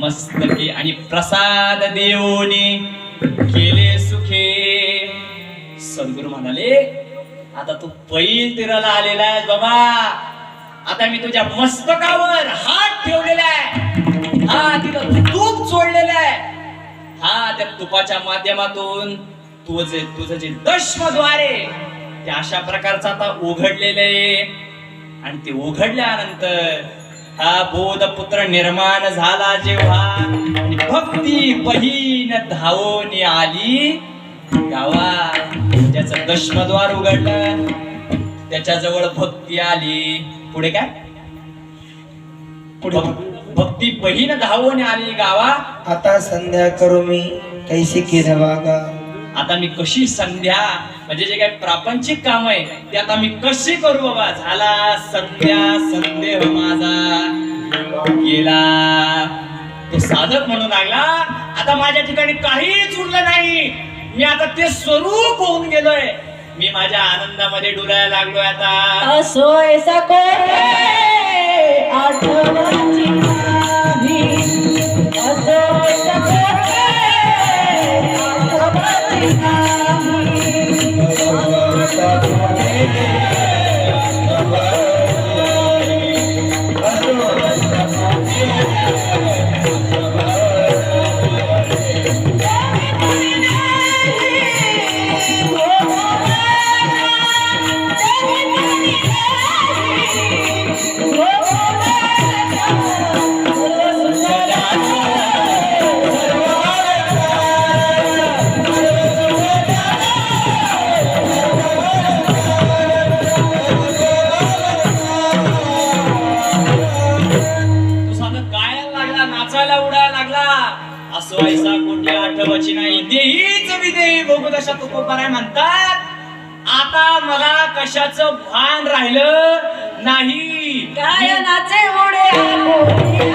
मस्तके आणि प्रसाद देऊनी केले सुखे. सद्गुरू म्हणाले, आता तू पैल तीराला आलेला आहे बाबा. आता मी तुझ्या मस्तकावर हात ठेवलेला आहे. तिथं तूप सोडलेलं आहे. त्या तुपाच्या माध्यमातून तुझं जे दशमद्वार आहे ते अशा प्रकारचं आता उघडलेलं आहे. आणि ते उघडल्यानंतर हा बोधपुत्र निर्माण झाला जेव्हा, भक्ती बहीण धावून आली गावा. ज्याचं दशमद्वार उघडलं त्याच्या जवळ भक्ती आली. पुढे काय? पुढे भक्ती बहीण धावून आली गावा. आता संध्या करू मी कैसी केलं वागा. आता मी कशी संध्या म्हणजे जे काही प्रापंचिक काम आहे ते आता मी कशी करू बाबा. झाला संध्या संदेह माझा गेला. तो साधक म्हणू लागला आता माझ्या ठिकाणी काहीच उरलं नाही. मी आता ते स्वरूप होऊन गेलोय. मी माझ्या आनंदामध्ये डुलायला लागलोय आता. असोय सकोरे आठवणची नाही. असोय सकोरे आठवणची असो ऐसा कोणती आठवची नाही. देहीच विदेही भोगदशा तुकोबाराय म्हणतात. आता मला कशाचं भान राहिलं नाही. गायनाचे उडे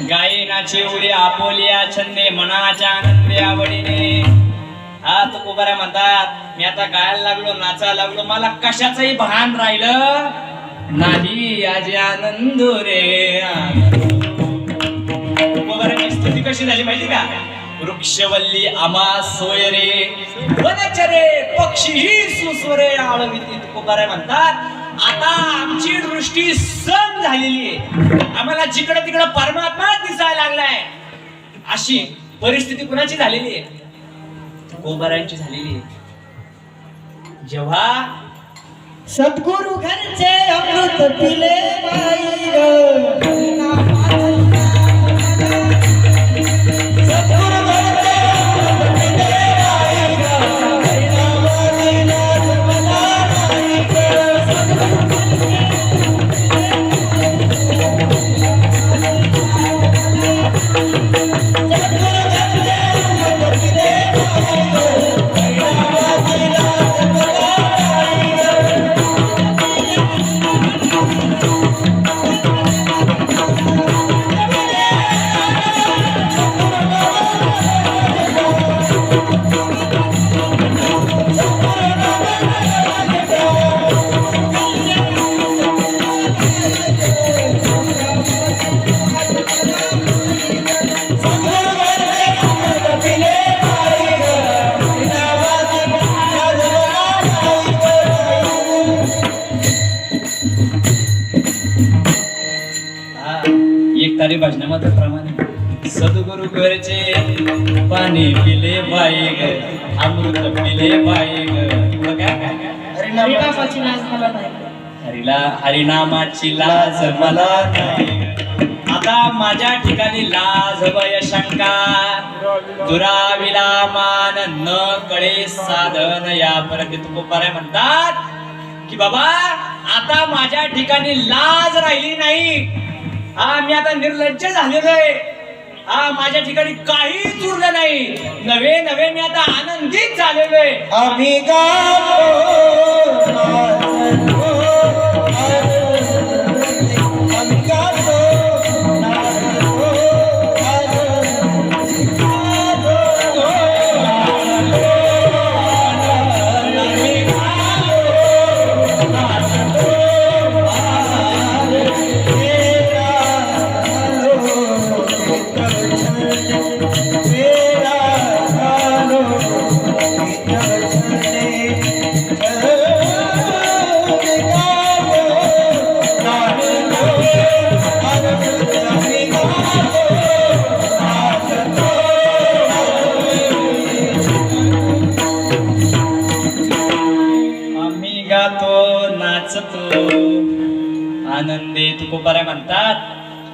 गायनाचे उडे आपोलिया छंदे मनाच्या आनंदे आवडीने. हा तुकोबारा म्हणतात मी आता गायला लागलो नाचायला लागलो मला कशाचंही भान राहिलं नाही. आज आनंद रे. तुकोबाराची स्तुती कशी झाली माहिती का. वृक्षवल्ली आमा सोय रे वनचरे पक्षीही सुस्वरे आळविती. तुकोबारा म्हणतात आता आमची दृष्टी सम झालेली आहे. आम्हाला जिकडं तिकडं परमात्मा दिसायला लागलाय. अशी परिस्थिती कुणाची झालेली आहे. तुकोबारांची झालेली आहे. जेव्हा सद्गुरु घरचे अमृत पिले बाई ग. तारी भजनामध्ये प्रमाणे सद्गुरु घरचे पाणी पिले बाई ग अमृत पिले बाई ग. हरिनामाची लाज मला नाही. हरिनामाची लाज मला नाही. आता माझ्या ठिकाणी लाज भय शंका दुराविला मान न कळे साधन यापर्यंत तुकोबाराय म्हणतात की बाबा आता माझ्या ठिकाणी लाज राहिली नाही. हा मी आता निर्लज्ज झालेलो आहे. हा माझ्या ठिकाणी काहीच उरलं नाही. नवे नवे मी आता आनंदित झालेलो आहे. आम्ही गातो आम्ही गातो Thank you. असतो. आनंदी तुकोबारे म्हणतात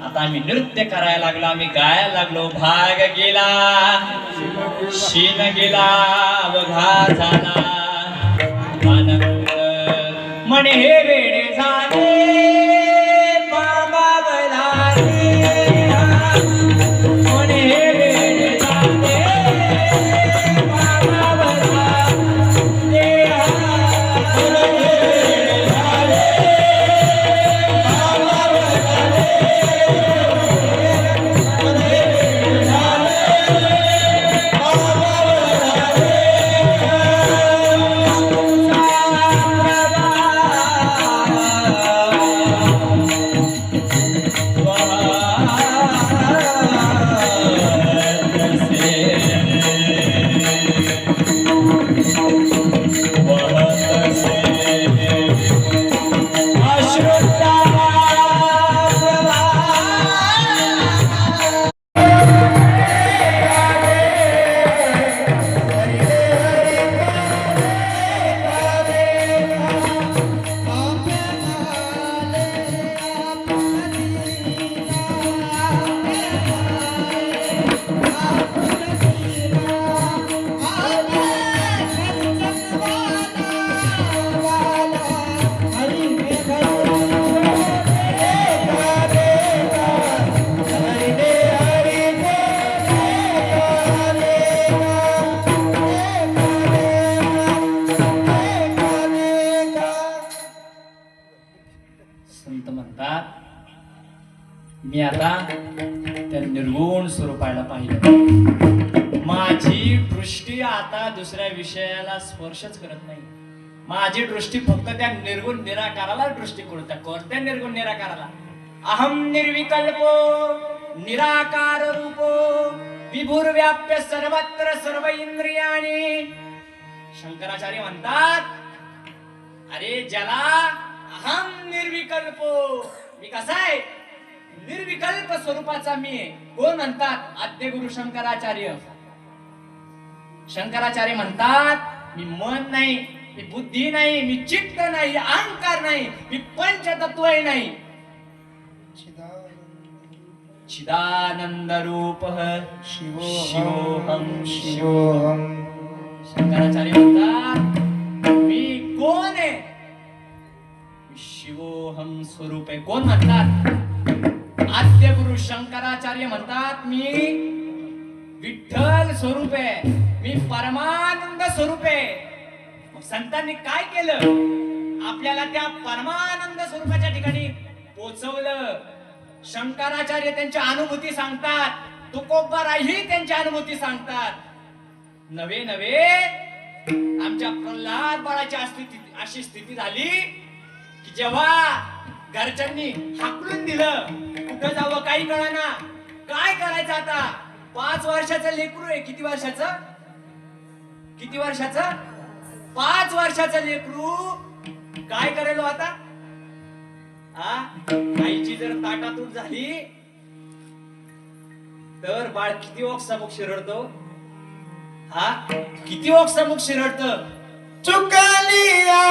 आता आम्ही नृत्य करायला लागलो, आम्ही गायला लागलो. भाग गेला शीन गेला अवघा झाला आनंद म्हणे हे वेडे झाले बाबा बलाले. म्हणे हे वेडे झाले बाबा बलाले. संत म्हणतात मी आता त्या निर्गुण स्वरूपाला पाहिलं. माझी दृष्टी आता दुसऱ्या विषयाला स्पर्शच करत नाही. माझी दृष्टी फक्त त्या निर्गुण निराकाराला दृष्टी करते. कोणत्या निर्गुण निराकाराला? अहम निर्विकल्पो निराकार रूपो विभुर्व्याप्य सर्वत्र सर्व इंद्रियाणी. शंकराचार्य म्हणतात अरे ज्याला अहम निर्विकल्पो, मी कसा आहे निर्विकल्प स्वरूपाचा मी आहे. कोण म्हणतात? आद्य गुरु शंकराचार्य. शंकराचार्य म्हणतात मी मन नाही, मी बुद्धी नाही, मी चित्त नाही, अहंकार नाही, मी पंचतत्व नाही. चिदानंद रूप शिवोहम शिवोहम. शंकराचार्य म्हणतात मी कोण आहे? शिवोहम स्वरूप आहे. कोण म्हणतात? आद्य गुरु शंकराचार्य म्हणतात मी विठ्ठल स्वरूप आहे, मी परमानंद स्वरूप आहे. मग संतांनी काय केलं? आपल्याला त्या परमानंद स्वरूपाच्या ठिकाणी पोचवलं. शंकराचार्य त्यांची अनुभूती सांगतात, तुकोबाराही त्यांची अनुभूती सांगतात. नवे नवे आमच्या प्रल्हाद बाळाची अशी स्थिती झाली की जेव्हा घरच्यांनी हाकलून दिलं, कुठं जावं काही कळना, काय करायचं आता? 5 वर्षाचं लेकरू आहे. किती वर्षाचं? किती वर्षाचं? 5 वर्षाचं लेकरू काय करेल आता? आईची जर ताटातूट झाली तर बाळ किती ओक्सामुख शिरडतो. किती ओक्सामुख शिरडत. चुकलिया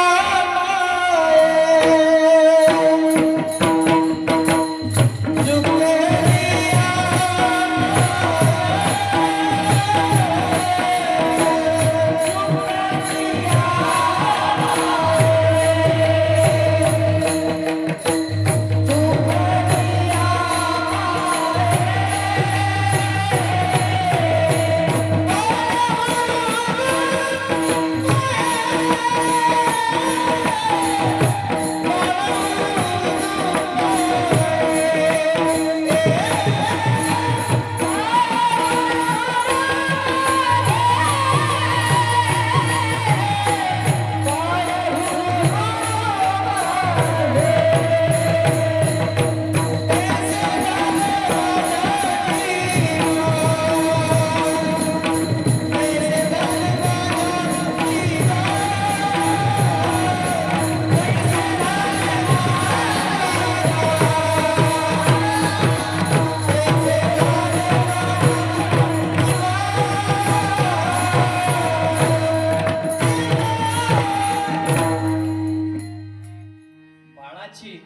बाळाची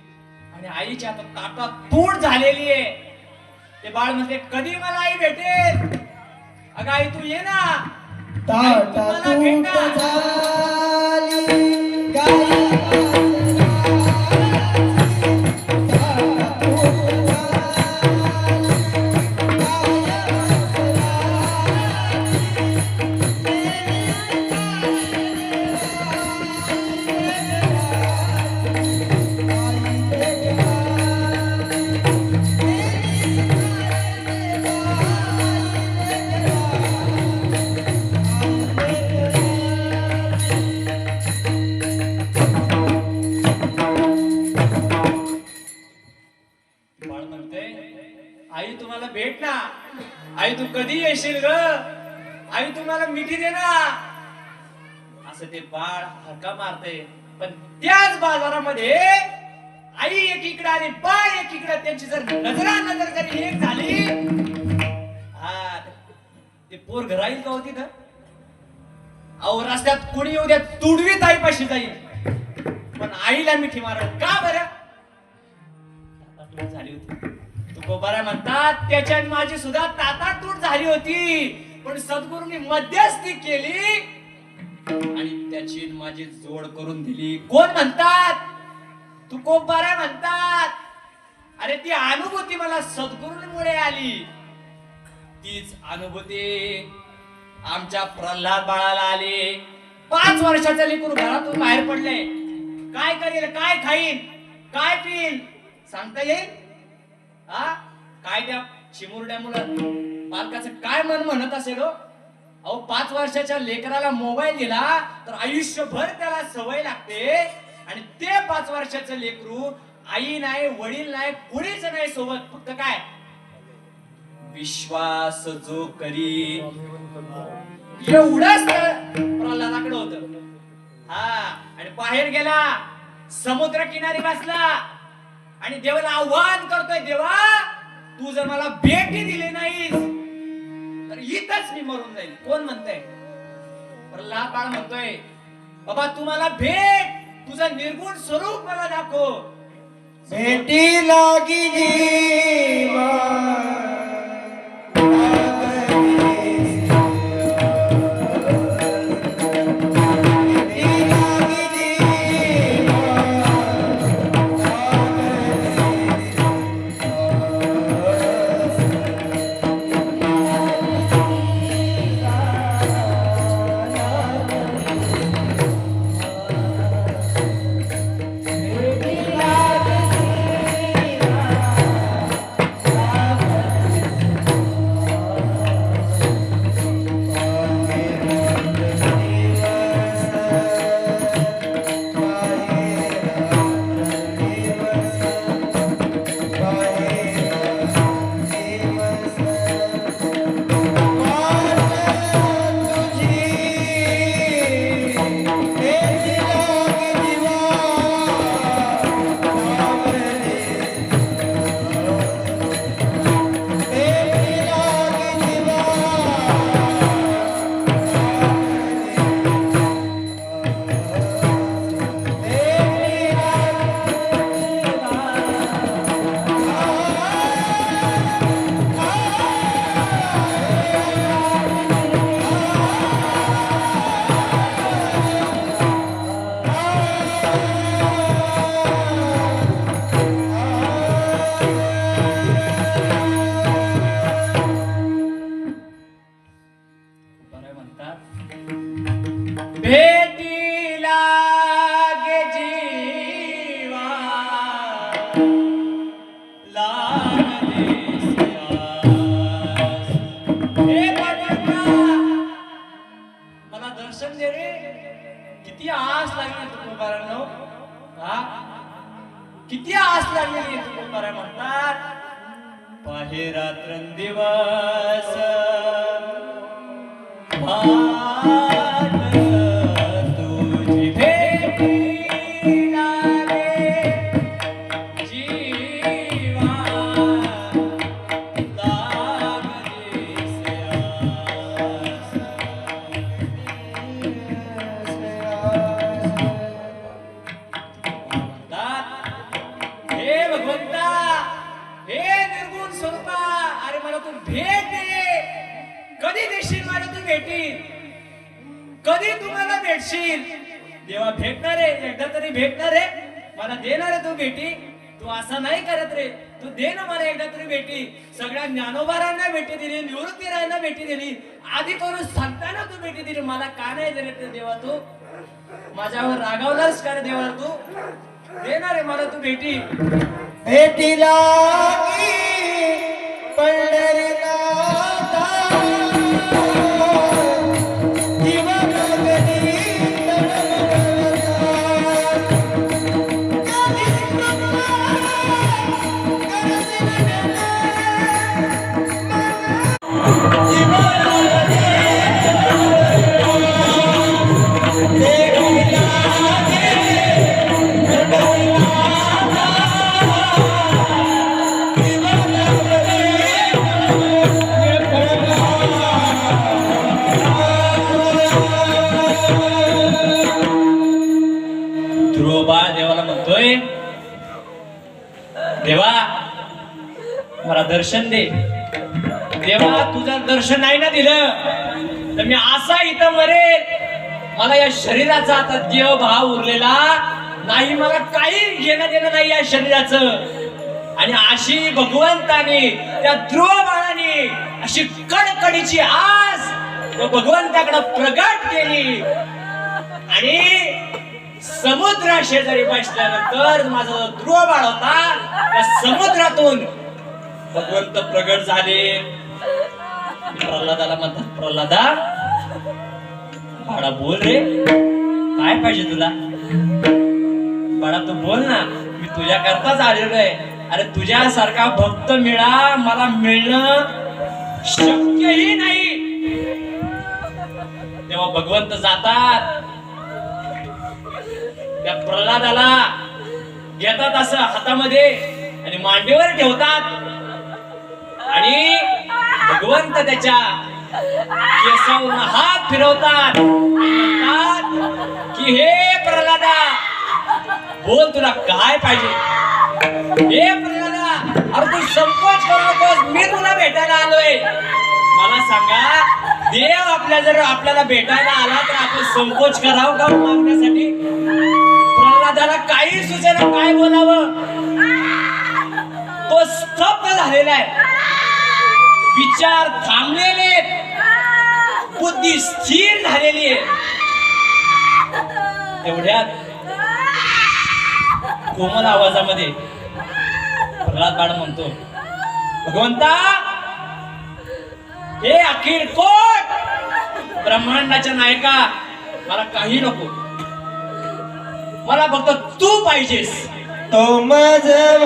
आणि आईची आता ताटात तूट झालेली आहे. ते बाळ म्हणते कधी मला आई भेटेल. अगं आई तू ये ना. ताटा तूट झाली गाई बाळ म्हणते आई तुम्हाला भेट ना. आई तू कधी येशील ग. आई तुम्हाला मिठी दे ना. असं ते बाळ हक्का मारते. पण त्याच बाजारामध्ये आई एकीकडे आणि बाळ एकीकडे त्यांची जर नजर जरी एक झाली. हा ते पोर राहील का होती तर. अहो रस्त्यात कुणी येऊ द्या तुडवीत आई पाशी जाईल पण आईला मिठी मारत का बरं. झाली होती. तुकोबारा म्हणतात त्याच्यात माझी सुद्धा ताटातूट झाली होती पण सद्गुरूंनी मध्यस्थी केली आणि त्याची माझी जोड करून दिली. कोण म्हणतात. तुकोबारा म्हणतात. अरे ती अनुभूती मला सद्गुरूंमुळे आली. तीच अनुभूती आमच्या प्रल्हाद बाळाला आली. 5 वर्षाचा लेकरू घरातून बाहेर पडले. काय करेल काय खाईल काय पिईल सांगता येईल. हा काय त्या चिमुरड्या मुलं बालकाचं काय मन म्हणत असेल हो. अहो 5 वर्षाच्या लेकराला मोबाईल दिला तर आयुष्यभर त्याला सवय लागते आणि ते 5 वर्षाचं लेकरू आई नाही वडील नाही कुणीच नाही सोबत. फक्त काय विश्वास जो करी एवढंच प्रल्हादाकडे होत. हा आणि बाहेर गेला समुद्र किनारी बसला आणि देवाला आव्हान करतोय देवा तू जर मला भेटी दिली नाहीस तर इथंच मी मरून जाईल. कोण म्हणतंय. प्रल्हाद बाळ म्हणतोय बाबा तू मला भेट तुझं निर्गुण स्वरूप मला दाखव. भेटी लागी जीवा किती आस लागलेली तुकोबारा म्हणतात पाहे रात्रंदिवस तुझी भेटी लागे जीवा लागलीसे आस. म्हणतात देवा भेटणार रे, एकदा तरी भेटणार रे, मला देणार रे तू भेटी. तू असं नाही करत रे, तू दे ना मला एकदा तरी भेटी. सगळ्या ज्ञानोबारांना भेटी दिली, निवृत्तीरायांना भेटी दिली, आधी करून सांगताना तू भेटी दिली, मला का नाही दिली रे देवा? तू माझ्यावर रागावलास का रे देवा? तू देणार रे मला तू भेटी. भेटीला पंढरीनाथा जीव गगनी ध्रुवबा देवाला म्हणतोय, देवा मला दर्शन दे. देवा तुझं दर्शन नाही ना दिलं तर मी असा इथं मरेल. मला या शरीराचा आता देव भाव उरलेला नाही, मला काही घेणं देणं नाही या शरीराचं. आणि अशी भगवंताने त्या ध्रुव बाळाने अशी कडकडीची आस भगवंताकडे प्रगट केली. आणि समुद्रा शेजारी बसल्यानंतर माझा जो ध्रुव बाळ होता त्या समुद्रातून भगवंत प्रगट झाले. प्रल्हादाला म्हणतात, प्रल्हादा बाळा बोल रे, काय पाहिजे तुला? बाळा तू बोल ना, मी तुझ्या करताच आलेलो आहे. अरे तुझ्यासारखा भक्त मिळा मला मिळणं शक्यही नाही. तेव्हा भगवंत जातात, त्या प्रल्हादाला घेतात असं हातामध्ये आणि मांडीवर ठेवतात. आणि भगवंत त्याच्या केसावरून हात फिरवतात, म्हणतात की हे प्रल्हादा बोल तुला काय पाहिजे? हे प्रल्हादा अरे तू संकोच करू नकोस, मी तुला भेटायला आलोय. मला सांगा, देव आपल्याला भेटायला आला तर आपण संकोच करावं का मागण्यासाठी? प्रल्हादाला काही सुचेना काय बोलावं, तो स्तब्ध झालेला आहे. विचार थांबलेले, बुद्धी स्थिर झालेली आहे. एवढ्यात कोमल आवाजामध्ये प्रल्हाद बाळ म्हणतो, भगवंता हे अखिल कोट ब्रह्मांडाच्या नायका, मला काही नको, मला फक्त तू पाहिजेस. तो माझा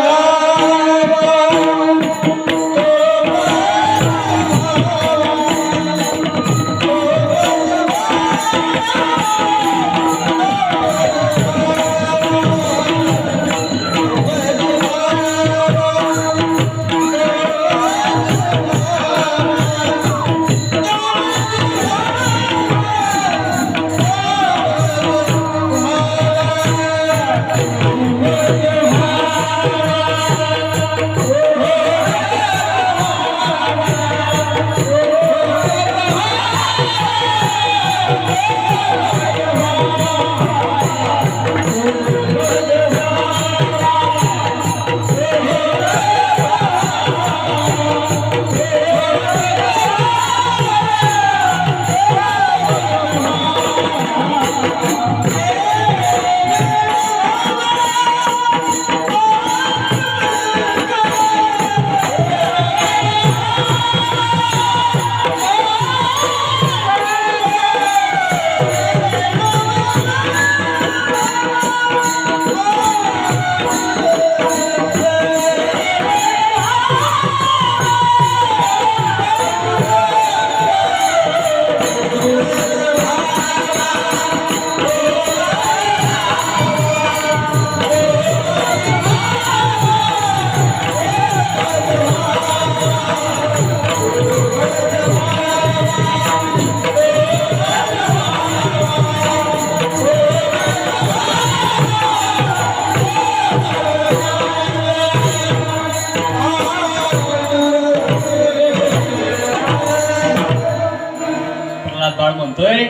भावा म्हणतोय,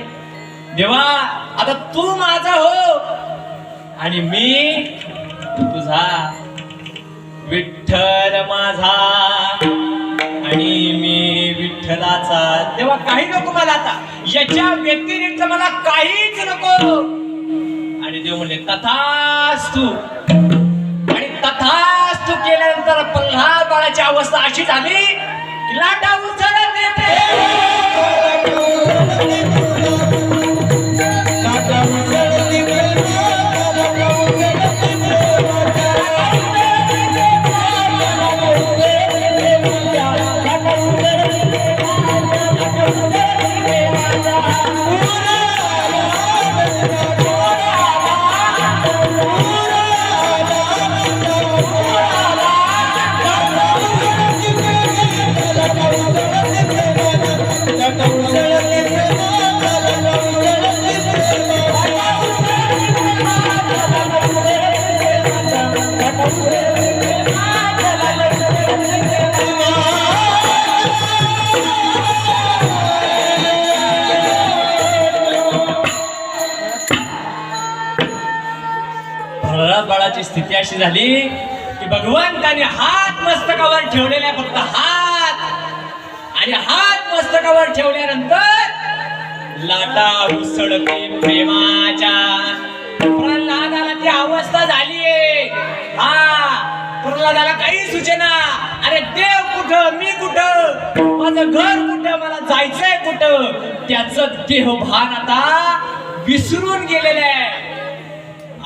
देवा आता तू माझा हो, आणि मी तुझा विठ्ठल माझा आणि मी विठ्ठलाचा. तेव्हा काही नको मला आता, याच्या व्यतिरिक्त मला काहीच नको. आणि देव म्हणले तथास्तु. आणि तथास्तु केल्यानंतर प्रल्हाद बाळाची अवस्था अशी झाली की लाटा उसळत येते. प्रल्हाद बाळाची स्थिती अशी झाली की भगवंताने हात मस्तकावर ठेवलेला आहे, फक्त हात. आणि हात मस्तकावर ठेवल्यानंतर लाटा उसळते प्रेमाच्या. प्रल्हादाला ती अवस्था झालीये. हा, प्रल्हादाला काही सूचना. अरे देव कुठं, मी कुठं, माझं घर कुठं, मला जायचंय कुठं. त्याचं देहभान आता विसरून गेलेलं आहे.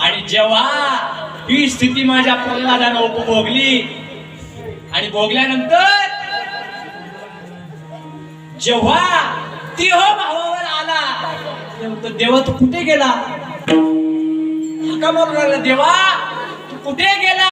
आणि जेव्हा ही स्थिती माझ्या प्रल्हादानं उपभोगली आणि भोगल्यानंतर जेव्हा देह भावावर आला तेव्हा देवा तू कुठे गेला. हाका मारू लागला, देवा तू कुठे गेला.